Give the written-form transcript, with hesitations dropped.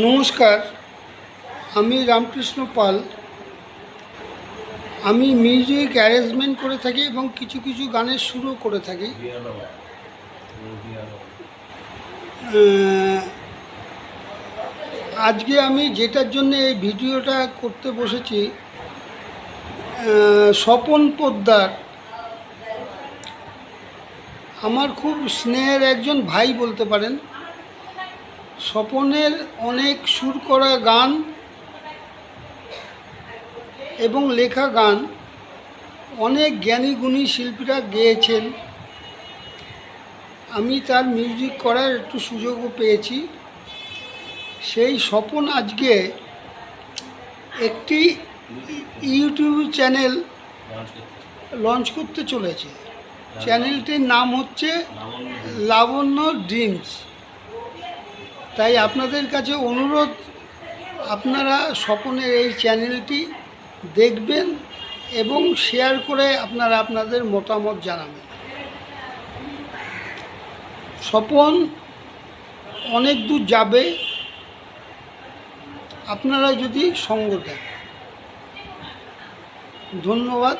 নমস্কার, আমি রামকৃষ্ণ পাল। আমি মিউজিক অ্যারেঞ্জমেন্ট করে থাকি এবং কিছু কিছু গানের সুরও করে থাকি। আজকে আমি যেটার জন্য এই ভিডিওটা করতে বসেছি, স্বপন পোদ্দার আমার খুব স্নেহের একজন ভাই বলতে পারেন। স্বপনের অনেক সুর করা গান এবং লেখা গান অনেক জ্ঞানী গুণী শিল্পীরা গেয়েছেন। আমি তার মিউজিক করার একটু সুযোগও পেয়েছি। সেই স্বপন আজকে একটি ইউটিউব চ্যানেল লঞ্চ করতে চলেছে। চ্যানেলটির নাম হচ্ছে লাবণ্য ড্রিমস। তাই আপনাদের কাছে অনুরোধ, আপনারা স্বপনের এই চ্যানেলটি দেখবেন এবং শেয়ার করে আপনারা আপনাদের মতামত জানাবেন। স্বপন অনেক দূর যাবে, আপনারা যদি সঙ্গ দেন। ধন্যবাদ।